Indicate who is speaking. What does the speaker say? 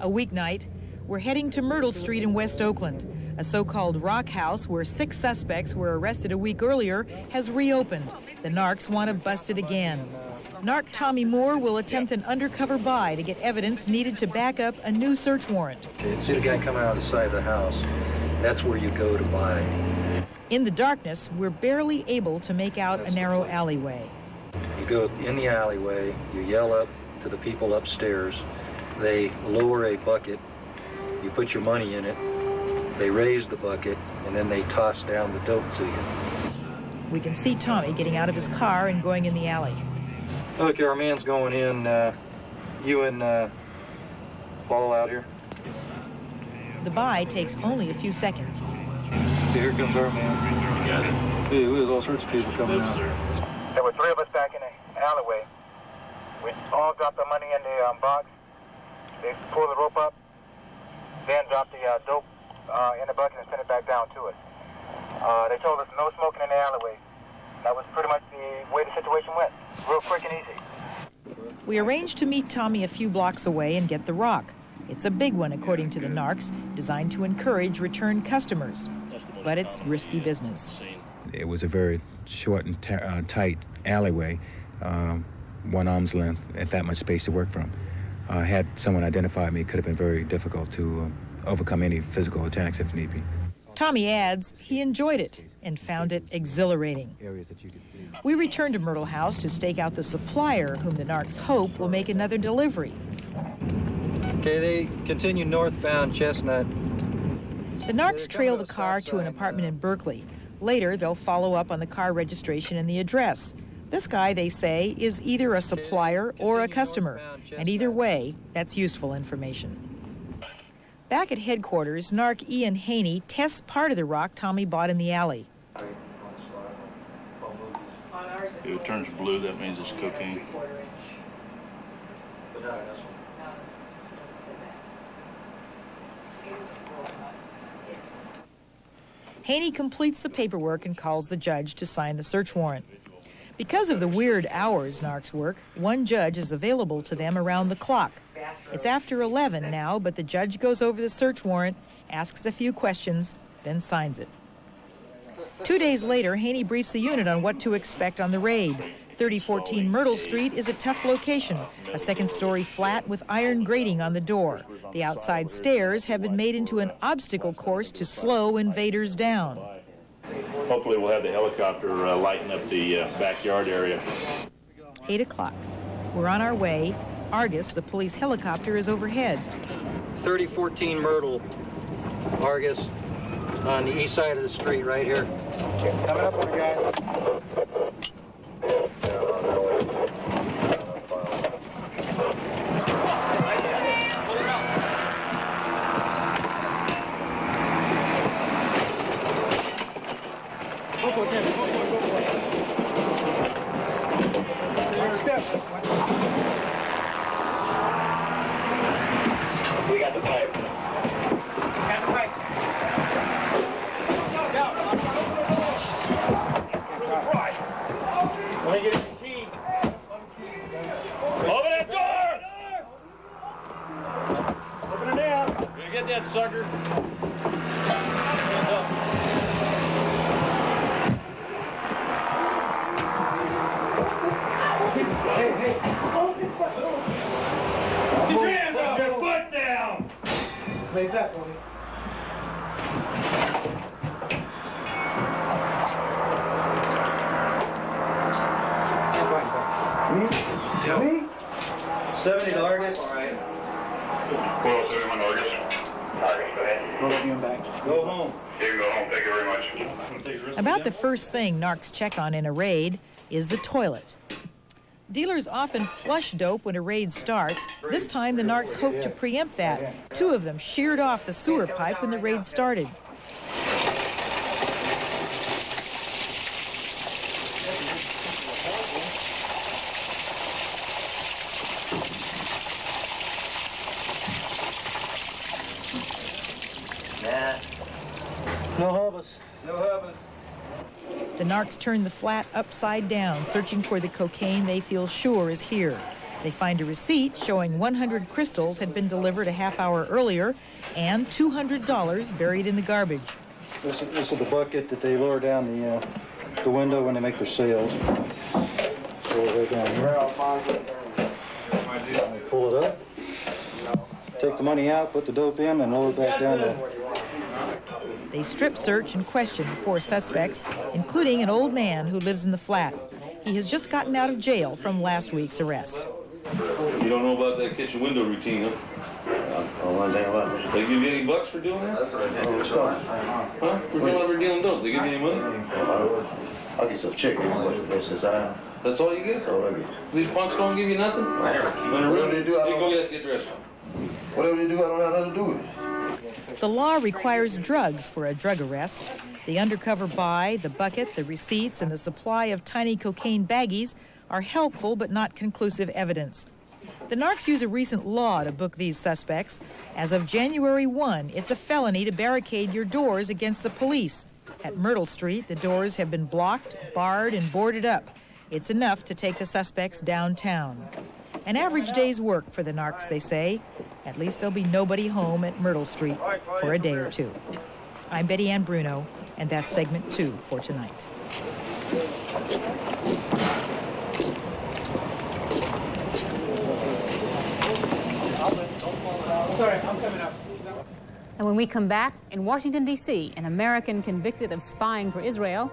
Speaker 1: A weeknight, we're heading to Myrtle Street in West Oakland. A so-called rock house where 6 suspects were arrested a week earlier has reopened. The narcs want to bust it again. Narc Tommy Moore will attempt an undercover buy to get evidence needed to back up a new search warrant.
Speaker 2: Okay, see the guy coming out of the side of the house. That's where you go to buy.
Speaker 1: In the darkness, we're barely able to make out a narrow alleyway.
Speaker 2: You go in the alleyway, you yell up to the people upstairs. They lower a bucket. You put your money in it. They raise the bucket, and then they toss down the dope to you.
Speaker 1: We can see Tommy getting out of his car and going in the alley.
Speaker 2: Okay, our man's going in. You and Paul out here.
Speaker 1: The buy takes only a few seconds.
Speaker 2: See, here comes our man.
Speaker 3: Got it.
Speaker 2: Hey, we have all sorts of people coming out.
Speaker 4: There were 3 of us back in the alleyway. We all dropped the money in the box. They pulled the rope up, then dropped the dope in the bucket and sent it back down to us. They told us no smoking in the alleyway. That was pretty much the way the situation went. Real quick and easy.
Speaker 1: We arranged to meet Tommy a few blocks away and get the rock. It's a big one, according to the narcs, designed to encourage return customers. But it's risky business.
Speaker 5: It was a very short and tight alleyway, 1 arm's length, at that much space to work from. Had someone identified me, it could have been very difficult to overcome any physical attacks if need be.
Speaker 1: Tommy adds he enjoyed it and found it exhilarating. We return to Myrtle House to stake out the supplier whom the narcs hope will make another delivery.
Speaker 2: Okay, they continue northbound Chestnut.
Speaker 1: The narcs trail the car to an apartment in Berkeley. Later, they'll follow up on the car registration and the address. This guy, they say, is either a supplier or a customer, and either way, that's useful information. Back at headquarters, narc Ian Haney tests part of the rock Tommy bought in the alley.
Speaker 3: If it turns blue, that means it's cocaine.
Speaker 1: Haney completes the paperwork and calls the judge to sign the search warrant. Because of the weird hours narcs work, one judge is available to them around the clock. It's after 11 now, but the judge goes over the search warrant, asks a few questions, then signs it. 2 days later, Haney briefs the unit on what to expect on the raid. 3014 Myrtle Street is a tough location, a 2nd-story flat with iron grating on the door. The outside stairs have been made into an obstacle course to slow invaders down.
Speaker 3: Hopefully we'll have the helicopter lighten up the backyard area.
Speaker 1: 8 o'clock. We're on our way. Argus, the police helicopter, is overhead.
Speaker 2: 3014 Myrtle, Argus, on the east side of the street right here.
Speaker 4: Coming up on the guys.
Speaker 3: We got the pipe. Let me get the key. Open that door! Open it down. You get that sucker? Hands up.
Speaker 4: Hey.
Speaker 3: Get your hands off! Put your foot down!
Speaker 4: Leave that for me.
Speaker 2: Me? 70 to Argus. All right.
Speaker 3: Well, 71 Argus.
Speaker 4: Argus, go ahead. Roll you back.
Speaker 2: Go home.
Speaker 3: You can go home. Thank you very much.
Speaker 1: About the first thing narcs check on in a raid is the toilet. Dealers often flush dope when a raid starts. This time, the narcs hope to preempt that. 2 of them sheared off the sewer pipe when the raid started.
Speaker 2: No hubbas. No hubbas.
Speaker 1: The narcs turn the flat upside down, searching for the cocaine they feel sure is here. They find a receipt showing 100 crystals had been delivered a half hour earlier and $200 buried in the garbage.
Speaker 2: This is the bucket that they lower down the window when they make their sales. So right down here. Pull it up, take the money out, put the dope in, and lower it back down there.
Speaker 1: They strip search and question the 4 suspects, including an old man who lives in the flat. He has just gotten out of jail from last week's arrest.
Speaker 6: You don't know about that kitchen window routine, huh?
Speaker 7: I don't know anything about that.
Speaker 6: They give you any bucks for doing that? Huh? For coming over dealing dope, they give you any money?
Speaker 7: I'll get some chicken, but this is
Speaker 6: That's all you get?
Speaker 7: That's all I get.
Speaker 6: These punks don't give you nothing?
Speaker 7: Whatever they do, I don't...
Speaker 6: Go get dressed.
Speaker 7: Whatever they do, I don't have nothing to do with it.
Speaker 1: The law requires drugs for a drug arrest. The undercover buy, the bucket, the receipts, and the supply of tiny cocaine baggies are helpful but not conclusive evidence. The narcs use a recent law to book these suspects. As of January 1, it's a felony to barricade your doors against the police. At Myrtle Street, the doors have been blocked, barred, and boarded up. It's enough to take the suspects downtown. An average day's work for the narcs, they say. At least there'll be nobody home at Myrtle Street for a day or two. I'm Betty Ann Bruno, and that's segment 2 for tonight.
Speaker 8: And when we come back, in Washington, D.C., an American convicted of spying for Israel